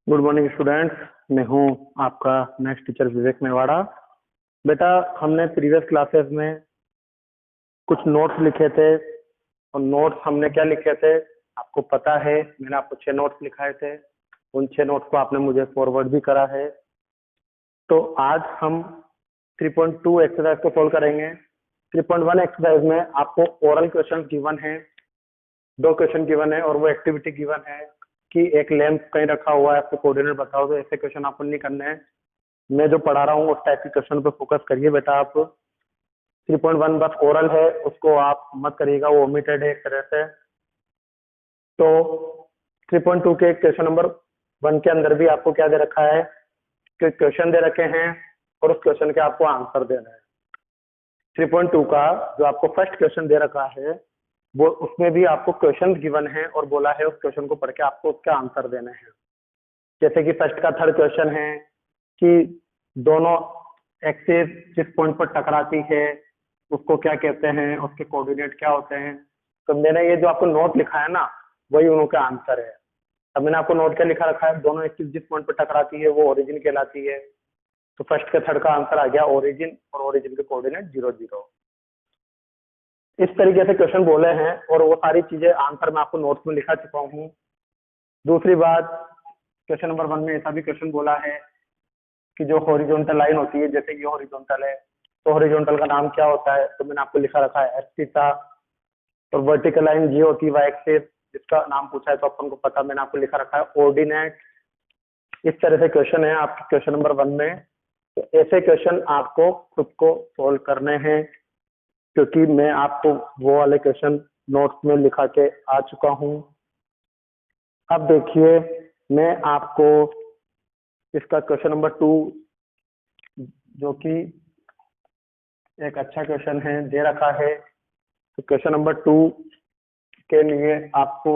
Good morning students. मैं हूं आपका नेक्स्ट टीचर विवेक मेवाड़ा। बेटा, हमने प्रीवियस क्लासेस में कुछ नोट्स लिखे थे और नोट्स हमने क्या लिखे थे आपको पता है। मैंने आपको 6 नोट्स लिखाए थे। उन 6 नोट्स को आपने मुझे फॉरवर्ड भी करा है। तो आज हम 3.2 एक्सरसाइज को सोल्व करेंगे। 3.1 एक्सरसाइज में आपको ओरल क्वेश्चन गिवन है, 2 क्वेश्चन गिवन है और वो एक्टिविटी गिवन है कि एक लैंप कहीं रखा हुआ है, आपको कोऑर्डिनेट बताओ। तो ऐसे क्वेश्चन आपको नहीं करने हैं। मैं जो पढ़ा रहा हूँ उस टाइप के क्वेश्चन पे फोकस करिए बेटा। आप 3.1 बस ओरल है, उसको आप मत करिएगा, वो ओमिटेड है एक तरह से। तो 3.2 के क्वेश्चन नंबर 1 के अंदर भी आपको क्या दे रखा है कि क्वेश्चन दे रखे हैं और उस क्वेश्चन के आपको आंसर देना है। 3.2 का जो आपको फर्स्ट क्वेश्चन दे रखा है वो उसमें भी आपको क्वेश्चन गिवन है और बोला है उस क्वेश्चन को पढ़ के आपको उसका आंसर देना है। जैसे कि फर्स्ट का थर्ड क्वेश्चन है कि दोनों एक्सिस जिस पॉइंट पर टकराती है उसको क्या कहते हैं, उसके कोऑर्डिनेट क्या होते हैं। तो मैंने ये जो आपको नोट लिखा है ना वही उनका आंसर है। अब मैंने आपको नोट क्या लिखा रखा है, दोनों एक्सिस जिस पॉइंट पर टकराती है वो ओरिजिन कहलाती है। तो फर्स्ट का थर्ड का आंसर आ गया ओरिजिन, और ओरिजिन के कोऑर्डिनेट 0 0। इस तरीके से क्वेश्चन बोले हैं और वो सारी चीजें आंसर में आपको नोट्स में लिखा चुका हूँ। दूसरी बात, क्वेश्चन नंबर 1 में ऐसा भी क्वेश्चन बोला है कि जो हॉरिजॉन्टल लाइन होती है, जैसे ये हॉरिजॉन्टल है तो हॉरिजॉन्टल का नाम क्या होता है, तो मैंने आपको लिखा रखा है एक्स थीटा। और वर्टिकल लाइन जी होती है वाई एक्सिस, जिसका नाम पूछा है तो अपन को पता, मैंने आपको लिखा रखा है ऑर्डिनेट। इस तरह से क्वेश्चन है आपके क्वेश्चन नंबर 1 में। तो ऐसे क्वेश्चन आपको खुद को सोल्व करने हैं, क्योंकि मैं आपको वो वाले क्वेश्चन नोट्स में लिखा के आ चुका हूं। अब देखिए, मैं आपको इसका क्वेश्चन नंबर 2 जो कि एक अच्छा क्वेश्चन है दे रखा है। तो क्वेश्चन नंबर 2 के लिए आपको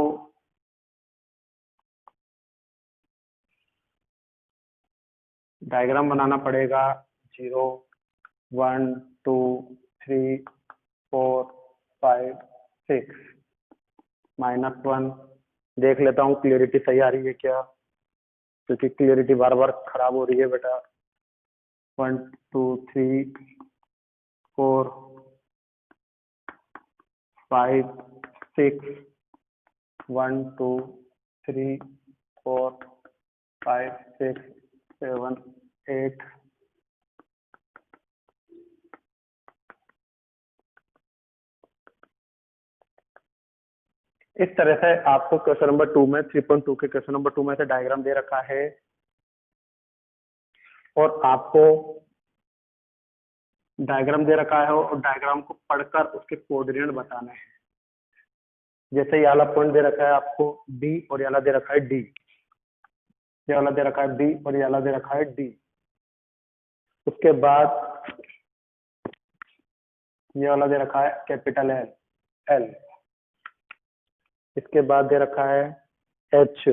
डायग्राम बनाना पड़ेगा। 0 1 2 3 4 5 6 -1। देख लेता हूँ क्लियरिटी सही आ रही है क्या, क्योंकि क्लियरिटी बार बार खराब हो रही है बेटा। 1 2 3 4 5 6 1 2 3 4 5 6 7 8। इस तरह से आपको क्वेश्चन नंबर 2 में 3.2 के क्वेश्चन नंबर 2 में से डायग्राम दे रखा है और आपको डायग्राम दे रखा है और डायग्राम को पढ़कर उसके कोऑर्डिनेट बताना है। जैसे ये वाला पॉइंट दे रखा है आपको डी और ये वाला दे रखा है डी, ये वाला दे रखा है बी और ये वाला दे रखा है डी। उसके बाद ये वाला दे रखा है कैपिटल एल एल। इसके बाद दे रखा है एच,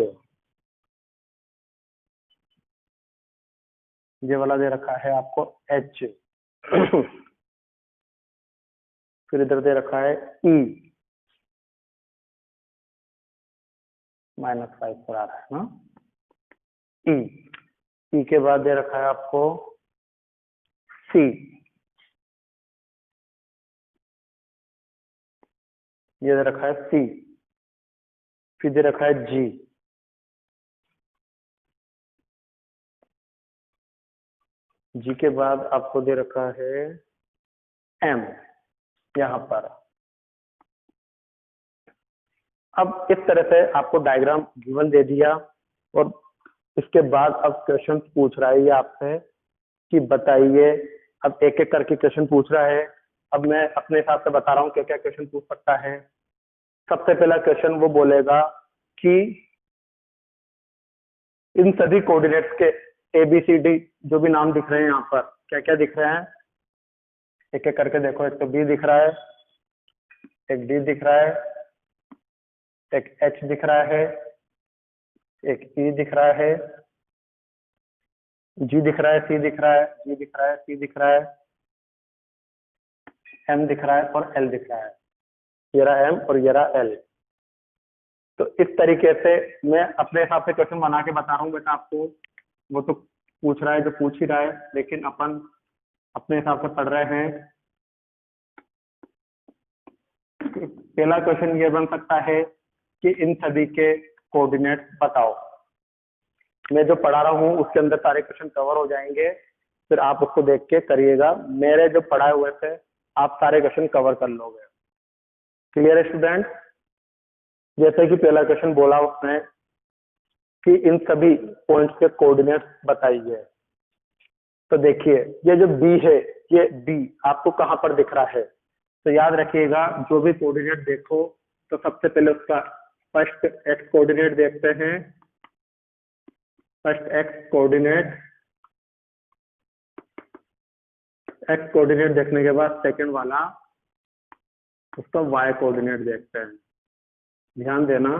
ये वाला दे रखा है आपको एच। फिर इधर दे रखा है ई, -5 पर आ रहा है ना ई। ई के बाद दे रखा है आपको सी, ये दे रखा है सी। फिर दे रखा है जी, जी के बाद आपको दे रखा है एम यहाँ पर। अब इस तरह से आपको डायग्राम गिवन दे दिया और इसके बाद अब क्वेश्चन पूछ रहा है ये आपसे कि बताइए। अब एक एक करके क्वेश्चन पूछ रहा है। अब मैं अपने हिसाब से बता रहा हूँ क्या क्या क्वेश्चन पूछ सकता है। सबसे पहला क्वेश्चन वो बोलेगा कि इन सभी कोऑर्डिनेट्स के ABCD जो भी नाम दिख रहे हैं यहाँ पर क्या क्या दिख रहे हैं, एक एक करके देखो। एक तो बी दिख रहा है, एक डी दिख रहा है, एक एच दिख रहा है, एक ई दिख रहा है, जी दिख रहा है, सी दिख रहा है, जी दिख रहा है, सी दिख रहा है, एम दिख रहा है और एल दिख रहा है। ये रहा एम और ये रहा एल। तो इस तरीके से मैं अपने हिसाब से क्वेश्चन बना के बता रहा हूँ बेटा आपको। वो तो पूछ रहा है जो पूछ ही रहा है, लेकिन अपन अपने हिसाब से पढ़ रहे हैं। पहला क्वेश्चन ये बन सकता है कि इन सभी के कोऑर्डिनेट बताओ। मैं जो पढ़ा रहा हूँ उसके अंदर सारे क्वेश्चन कवर हो जाएंगे, फिर आप उसको देख के करिएगा। मेरे जो पढ़ाए हुए थे आप सारे क्वेश्चन कवर कर लोगे। क्लियर है स्टूडेंट? जैसे कि पहला क्वेश्चन बोला उसने कि इन सभी पॉइंट्स के कोऑर्डिनेट बताइए। तो देखिए ये जो बी है, ये बी आपको कहाँ पर दिख रहा है? तो याद रखिएगा जो भी कोऑर्डिनेट देखो तो सबसे पहले उसका फर्स्ट एक्स कोऑर्डिनेट देखते हैं। फर्स्ट एक्स कोऑर्डिनेट देखने के बाद सेकंड वाला उसका वाई कोऑर्डिनेट देखते हैं। ध्यान देना,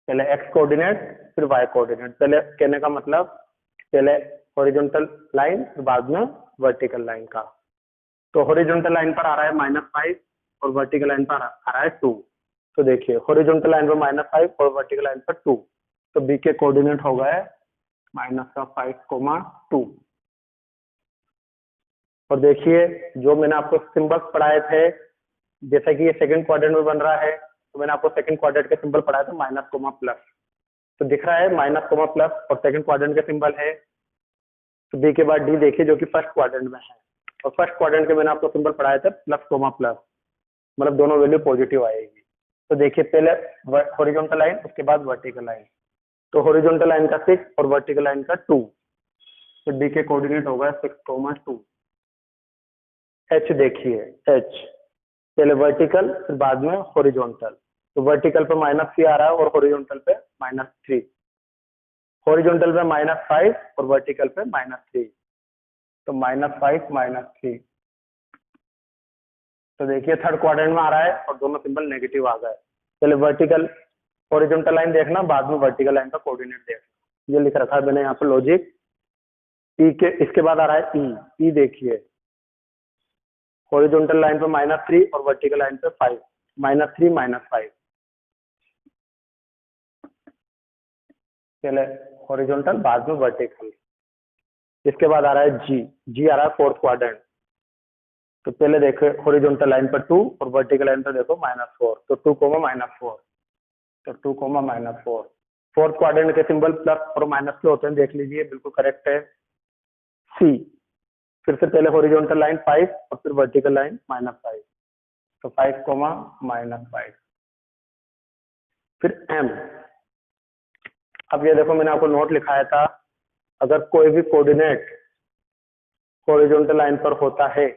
पहले एक्स कोऑर्डिनेट फिर वाई कोऑर्डिनेट। पहले कहने का मतलब पहले हॉरिजॉन्टल लाइन फिर बाद में वर्टिकल लाइन का। तो हॉरिजॉन्टल लाइन पर आ रहा है -5 और वर्टिकल लाइन पर आ रहा है 2। तो देखिए हॉरिजॉन्टल लाइन पर -5 और वर्टिकल लाइन पर 2, तो बी के कोऑर्डिनेट हो गए -5, 2। और देखिए जो मैंने आपको सिंबल्स पढ़ाए थे, जैसे कि ये सेकंड क्वाड्रेंट में बन रहा है, तो मैंने आपको सेकंड क्वाड्रेंट के सिंबल पढ़ाए थे -, तो दिख रहा है -, और सेकंड क्वाड्रेंट के सिंबल है। तो बी के बाद डी देखिए जो कि फर्स्ट क्वाड्रेंट में है, और फर्स्ट क्वाड्रेंट के मैंने आपको सिंबल पढ़ाए थे +, मतलब दोनों वैल्यू पॉजिटिव आएगी। तो देखिए पहले हॉरिजॉन्टल लाइन उसके बाद वर्टिकल लाइन, तो हॉरिजॉन्टल लाइन का 6 और वर्टिकल लाइन का 2, तो डी के कोऑर्डिनेट होगा 6, 2। एच देखिए, एच पहले वर्टिकल फिर बाद में हॉरिजॉन्टल, तो वर्टिकल पे -3 आ रहा है और हॉरिजॉन्टल पे -3, हॉरिजॉन्टल पे -5 और वर्टिकल पे -3, तो -5, -3। तो देखिए थर्ड क्वाड्रेंट में आ रहा है और दोनों सिंबल नेगेटिव आ गए। पहले वर्टिकल हॉरिजॉन्टल लाइन देखना, बाद में वर्टिकल लाइन का कोऑर्डिनेट देखना। ये लिख रखा है मैंने यहाँ पे लॉजिक। ई के इसके बाद आ रहा है ई। ई देखिए हॉरिजॉन्टल लाइन पे -3 और वर्टिकल लाइन पे 5, -3, -5। पहले हॉरिजॉन्टल बाद में वर्टिकल। इसके बाद आ रहा है जी। जी आ रहा है फोर्थ क्वाड्रेंट, तो पहले देखो हॉरिजॉन्टल लाइन पर 2 और वर्टिकल लाइन पर देखो -4, तो 2, -4, तो 2, -4। फोर्थ क्वाड्रेंट के सिंबल प्लस और माइनस के होते हैं, देख लीजिए बिल्कुल करेक्ट है। सी फिर से पहले हॉरिजॉन्टल लाइन 5 और फिर वर्टिकल लाइन -5, तो 5, -5। फिर एम। अब ये देखो मैंने आपको नोट लिखाया था, अगर कोई भी कोऑर्डिनेट हॉरिजॉन्टल लाइन पर होता है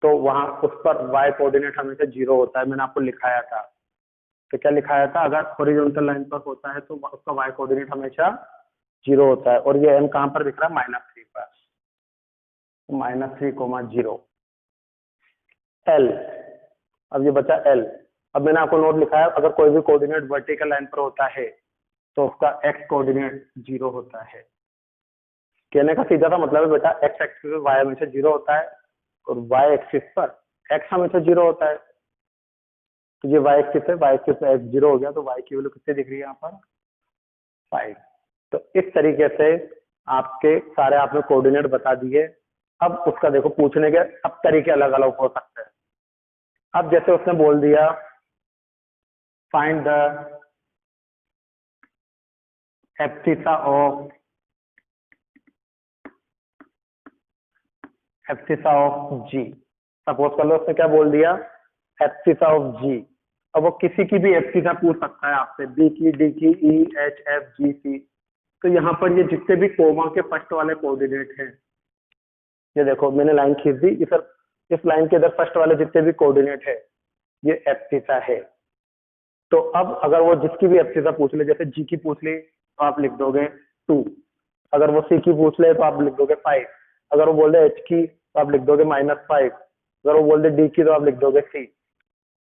तो वहां उस पर y कोऑर्डिनेट हमेशा 0 होता है। मैंने आपको लिखाया था, तो क्या लिखाया था? अगर हॉरिजॉन्टल लाइन पर होता है तो उसका y कोऑर्डिनेट हमेशा 0 होता है। और ये m कहां पर दिख रहा है? -3 पर, -3, 0। l, अब ये बचा l। अब मैंने आपको नोट लिखाया, अगर कोई भी कोऑर्डिनेट वर्टिकल लाइन पर होता है तो उसका x कोऑर्डिनेट 0 होता है। कहने का सीधा सा मतलब है बेटा, x एक्सिस पर y हमेशा 0 होता है और y एक्सिस पर x हमेशा 0 होता है। तो ये y एक्सिस है, y एक्सिस पे x 0 हो गया, तो y की वैल्यू कितनी दिख रही है यहाँ पर? 5। तो इस तरीके से आपके सारे आपने कोऑर्डिनेट बता दिए। अब उसका देखो पूछने के अब तरीके अलग अलग हो सकते हैं। अब जैसे उसने बोल दिया find the abscissa of G. Suppose कर लो उसने क्या बोल दिया? Abscissa of G. अब वो किसी की भी एब्सिसा पूछ सकता है आपसे, बी की, डी की, ई, एच, एफ, जी, सी। तो यहाँ पर ये जितने भी कोमा के फर्स्ट वाले कोऑर्डिनेट हैं, ये देखो मैंने लाइन खींच दी, इस लाइन के इधर फर्स्ट वाले जितने भी कोऑर्डिनेट है ये एब्सिसा है। तो अब अगर वो जिसकी भी एब्सिसा पूछ ले, जैसे जी की पूछ ली तो आप लिख दोगे 2, अगर वो सी की पूछ ले तो आप लिख दोगे 5, अगर वो बोल दे एच की तो आप लिख दोगे -5, अगर वो बोल दे डी की तो आप लिख दोगे सी।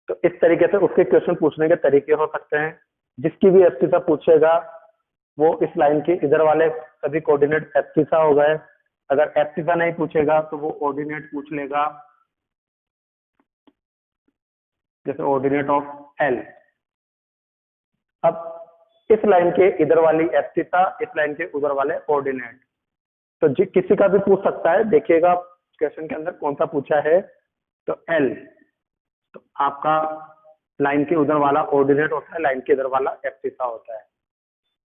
तो इस तरीके से उसके क्वेश्चन पूछने के तरीके हो सकते हैं। जिसकी भी एब्सिसा पूछेगा वो इस लाइन के इधर वाले सभी कोऑर्डिनेट एब्सिसा हो गए। अगर एब्सिसा नहीं पूछेगा तो वो ऑर्डिनेट पूछ लेगा, जैसे ऑर्डिनेट ऑफ एल। अब इस लाइन के इधर वाली एफ थीटा, इस लाइन के उधर वाले ऑर्डिनेट, तो किसी का भी पूछ सकता है। देखिएगा क्वेश्चन के अंदर कौन सा पूछा है, तो एल, तो आपका लाइन के उधर वाला ऑर्डिनेट होता है, लाइन के इधर वाला एफ थीटा होता है।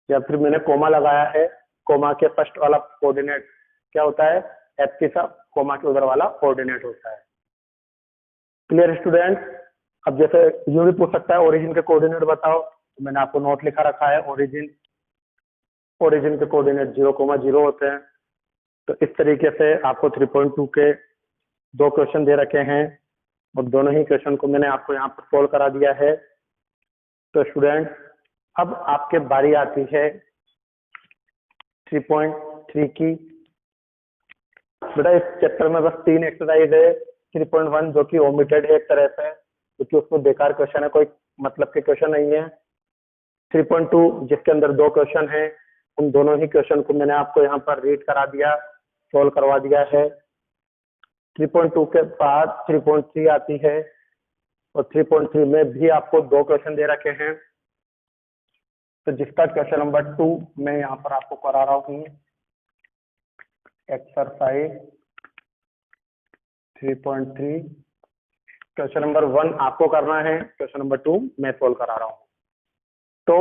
या फिर मैंने कोमा लगाया है, कोमा के फर्स्ट वाला कोऑर्डिनेट क्या होता है, एफ थीटा, कोमा के उधर वाला कोऑर्डिनेट होता है। Clear student? अब जैसे यूं भी पूछ सकता है ओरिजिन के कोऑर्डिनेट बताओ, तो मैंने आपको नोट लिखा रखा है, ओरिजिन के कोऑर्डिनेट 0,0 होते हैं। तो इस तरीके से आपको 3.2 के 2 क्वेश्चन दे रखे हैं और दोनों ही क्वेश्चन को मैंने आपको यहाँ पर सोल्व करा दिया है। तो स्टूडेंट अब आपके बारी आती है 3.3 की। बेटा इस चैप्टर में बस 3 एक्सरसाइज है। 3.1 जो कि ओमिटेड है एक तरह से, क्योंकि उसमें बेकार क्वेश्चन है, कोई मतलब के क्वेश्चन नहीं है। 3.2 जिसके अंदर 2 क्वेश्चन है, उन दोनों ही क्वेश्चन को मैंने आपको यहाँ पर रीड करा दिया, सोल्व करवा दिया है। 3.2 के बाद 3.3 आती है और 3.3 में भी आपको 2 क्वेश्चन दे रखे हैं। तो जिसका क्वेश्चन नंबर 2 मैं यहाँ पर आपको करा रहा हूँ, एक्सरसाइज 3.3। क्वेश्चन नंबर 1 आपको करना है, क्वेश्चन नंबर 2 मैं सोल्व करा रहा हूँ। तो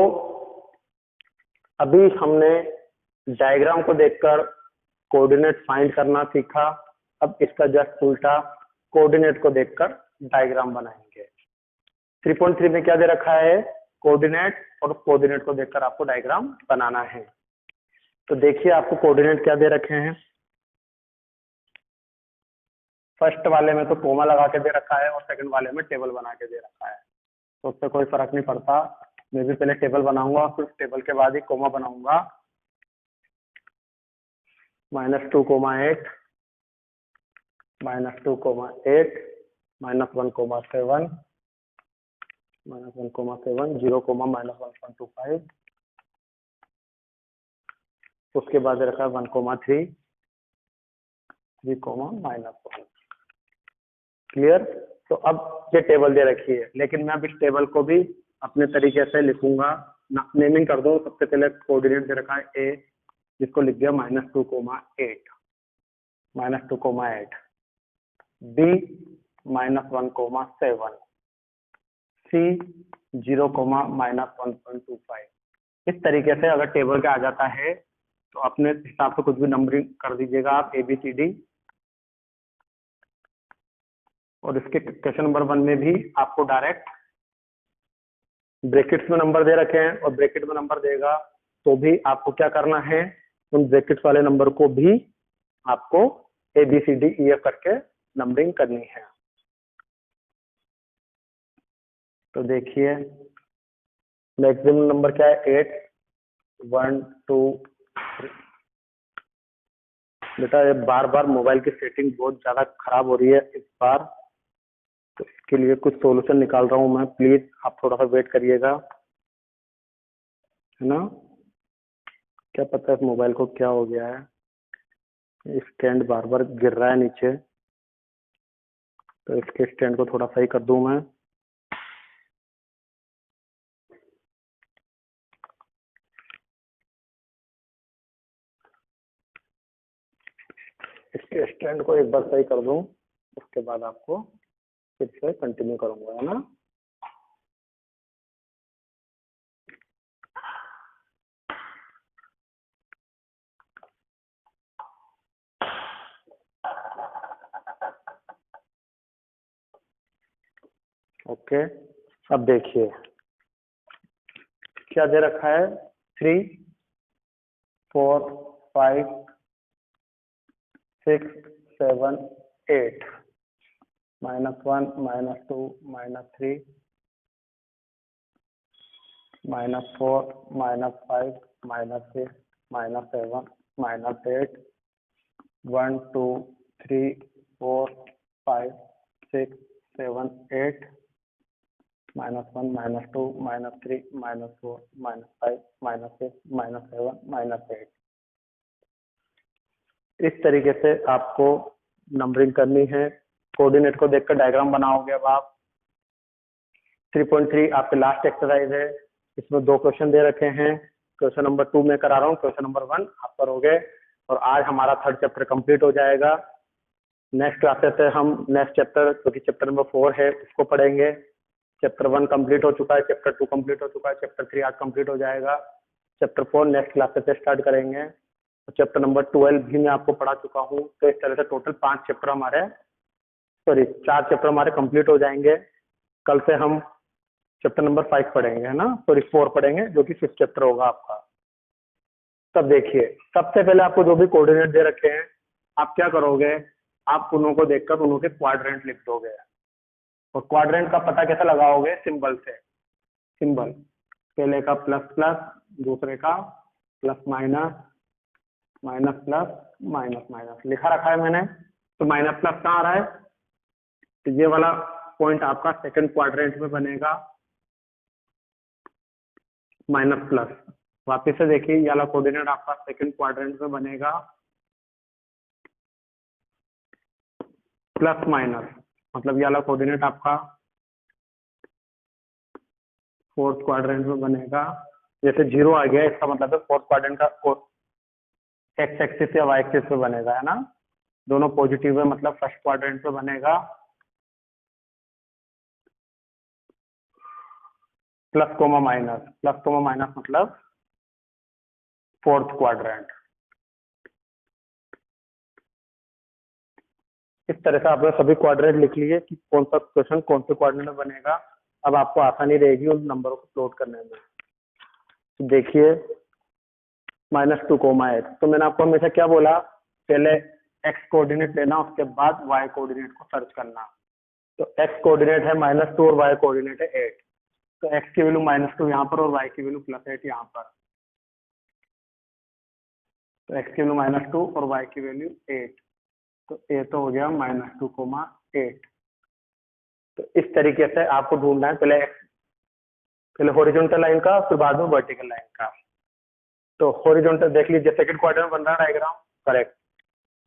अभी हमने डायग्राम को देखकर कोऑर्डिनेट फाइंड करना सीखा। अब इसका जस्ट उल्टा कोऑर्डिनेट को देखकर डायग्राम बनाएंगे। 3.3 में क्या दे रखा है, कोऑर्डिनेट, और कोऑर्डिनेट को देखकर आपको डायग्राम बनाना है। तो देखिए आपको कोऑर्डिनेट क्या दे रखे हैं। फर्स्ट वाले में तो कोमा लगा के दे रखा है और सेकंड वाले में टेबल बना के दे रखा है, तो उससे कोई फर्क नहीं पड़ता। मैं भी पहले टेबल बनाऊंगा, फिर टेबल के बाद ही कोमा बनाऊंगा। -2,8, -2,8, -1,7, -1,7, 0, -1.25, उसके बाद रखा 1,3, 3, -1। क्लियर? तो अब ये टेबल दे रखी है, लेकिन मैं अब इस टेबल को भी अपने तरीके से लिखूंगा। नेमिंग कर दो। सबसे पहले कोऑर्डिनेट दे रखा है ए, जिसको लिख दिया -2,8, -2,8, बी -1,7, सी 0, -1.25। इस तरीके से अगर टेबल के आ जाता है तो अपने हिसाब से कुछ भी नंबरिंग कर दीजिएगा आप, ए बी सी डी। और इसके क्वेश्चन नंबर 1 में भी आपको डायरेक्ट ब्रैकेट्स में नंबर दे रखे हैं, और ब्रैकेट में नंबर देगा तो भी आपको क्या करना है, उन ब्रैकेट्स वाले नंबर को भी आपको A B C D E F करके नंबरिंग करनी है। तो देखिए मैक्सिमम नंबर क्या है, 8, 1, 2, 3। बेटा ये बार बार मोबाइल की सेटिंग बहुत ज्यादा खराब हो रही है इस बार, तो इसके लिए कुछ सॉल्यूशन निकाल रहा हूं मैं, प्लीज आप थोड़ा सा वेट करिएगा, है ना। क्या पता है मोबाइल को क्या हो गया है, स्टैंड बार बार गिर रहा है नीचे, तो इसके स्टैंड को थोड़ा सही कर दूं मैं। इसके स्टैंड को एक बार सही कर दूं, उसके बाद आपको फिर से कंटिन्यू करूंगा, है ना। ओके, अब देखिए क्या दे रखा है, 3, 4, 5, 6, 7, 8, -1, -2, -3, -4, -5, -6, -7, -8, 1, 2, 3, 4, 5, 6, 7, 8, -1, -2, -3, -4, -5, -6, -7, -8। इस तरीके से आपको नंबरिंग करनी है। कोऑर्डिनेट को देखकर डायग्राम बनाओगे। अब आप 3.3 आपके लास्ट एक्सरसाइज है, इसमें 2 क्वेश्चन दे रखे हैं। क्वेश्चन नंबर 2 मैं करा रहा हूँ, क्वेश्चन नंबर 1 आप करोगे और आज हमारा 3rd चैप्टर कंप्लीट हो जाएगा। नेक्स्ट क्लासेस से हम नेक्स्ट चैप्टर जो कि चैप्टर नंबर 4 है उसको पढ़ेंगे। चैप्टर 1 कंप्लीट हो चुका है, चैप्टर 2 कंप्लीट हो चुका है, चैप्टर 3 आज कंप्लीट हो जाएगा। चैप्टर 4 नेक्स्ट क्लासेस से स्टार्ट करेंगे। तो चैप्टर नंबर 12 भी मैं आपको पढ़ा चुका हूँ। तो इस तरह से टोटल 4 चैप्टर हमारे कंप्लीट हो जाएंगे। कल से हम चैप्टर नंबर 5 पढ़ेंगे, है ना, 4 पढ़ेंगे जो कि 5th चैप्टर होगा आपका। तब देखिए, सबसे पहले आपको जो भी कोऑर्डिनेट दे रखे हैं आप क्या करोगे, आप उन्हों को देखकर उन्हों के क्वाड्रेंट लिख दोगे। और क्वाड्रेंट का पता कैसे लगाओगे, सिंबल से। सिंबल पहले का प्लस प्लस, दूसरे का plus minus, minus plus, minus minus लिखा रखा है मैंने। तो माइनस प्लस कहाँ आ रहा है, तो ये वाला पॉइंट आपका सेकंड क्वाड्रेंट में बनेगा, माइनस प्लस। वापिस से देखिए, ये वाला कोऑर्डिनेट आपका सेकंड क्वाड्रेंट में बनेगा, प्लस माइनस, मतलब ये वाला कोऑर्डिनेट आपका 4th क्वाड्रेंट में बनेगा। जैसे 0 आ गया इसका मतलब है 4th क्वाड्रेंट का एक्स एक्सिस या वाई एक्सिस पे बनेगा, है ना। दोनों पॉजिटिव है मतलब फर्स्ट क्वाड्रेंट पे बनेगा, plus comma minus, plus comma minus मतलब 4th क्वाड्रेंट। इस तरह से आपने सभी क्वाड्रेंट लिख लिए कि कौन सा क्वेश्चन कौन से क्वाड्रेंट में बनेगा। अब आपको आसानी रहेगी उन नंबरों को प्लॉट करने में। तो देखिए -2 कोमा एक्स, तो मैंने आपको हमेशा क्या बोला, पहले एक्स कोऑर्डिनेट लेना उसके बाद वाई कोऑर्डिनेट को सर्च करना। तो एक्स कोऑर्डिनेट है -2 और वाई कोऑर्डिनेट है 8। तो एक्स की वैल्यू -2 यहाँ पर और वाई की वैल्यू +8 यहाँ पर। तो एक्स की वैल्यू -2 और वाई की वैल्यू 8। तो ए तो हो गया -2 कोमा 8। तो इस तरीके से आपको ढूंढना है, पहले हॉरिजॉन्टल लाइन का फिर बाद में वर्टिकल लाइन का। तो हॉरिजॉन्टल देख लीजिए, सेकंड क्वाड्रेंट में बन रहा है डायग्राम, करेक्ट।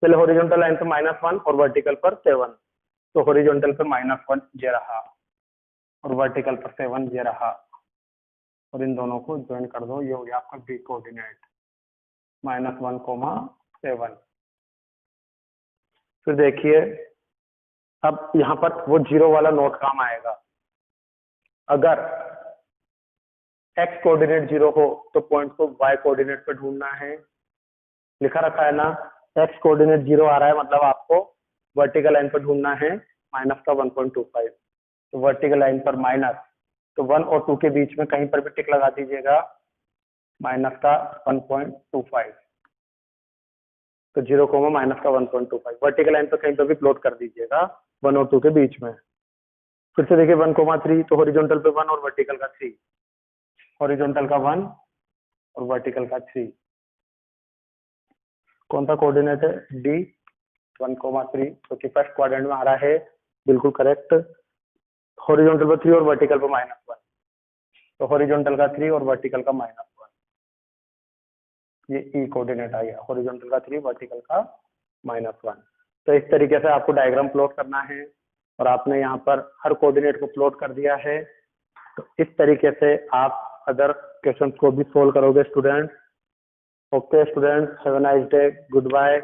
पहले हॉरिजॉन्टल लाइन पे -1 और वर्टिकल पर 7। तो हॉरिजॉन्टल पे -1 ये रहा और वर्टिकल पर 7 ये रहा, और इन दोनों को ज्वाइन कर दो, ये हो गया आपका बी कोऑर्डिनेट, -1 कोमा 7। फिर देखिए अब यहाँ पर वो 0 वाला नोट काम आएगा। अगर एक्स कोऑर्डिनेट 0 हो तो पॉइंट को वाई कोऑर्डिनेट पे ढूंढना है, लिखा रखा है ना। एक्स कोऑर्डिनेट 0 आ रहा है मतलब आपको वर्टिकल लाइन पर ढूंढना है माइनस का 1.25। तो वर्टिकल लाइन पर माइनस, तो 1 और 2 के बीच में कहीं पर भी टिक लगा दीजिएगा, माइनस का 1.25। तो 0 कोमा माइनस का 1.25 वर्टिकल लाइन पर कहीं पर भी प्लॉट कर दीजिएगा 1 और 2 के बीच में। फिर से देखिए 1,3, तो हॉरिजॉन्टल पे 1 और वर्टिकल का 3, हॉरिजॉन्टल का 1 और वर्टिकल का 3। कौन सा कोऑर्डिनेट है, डी 1,3, तो कि फर्स्ट क्वाड्रेंट में आ रहा है, बिल्कुल करेक्ट। हॉरिजॉन्टल पर 3 और वर्टिकल पर -1, तो हॉरिजॉन्टल का 3 और वर्टिकल का -1, ये ई कोऑर्डिनेट आ गया, हॉरिजॉन्टल का 3 वर्टिकल का -1। तो इस तरीके से आपको डायग्राम प्लॉट करना है और आपने यहाँ पर हर कोऑर्डिनेट को प्लॉट कर दिया है। तो इस तरीके से आप अदर क्वेश्चंस को भी सोल्व करोगे student. Okay student, have a nice day, good bye.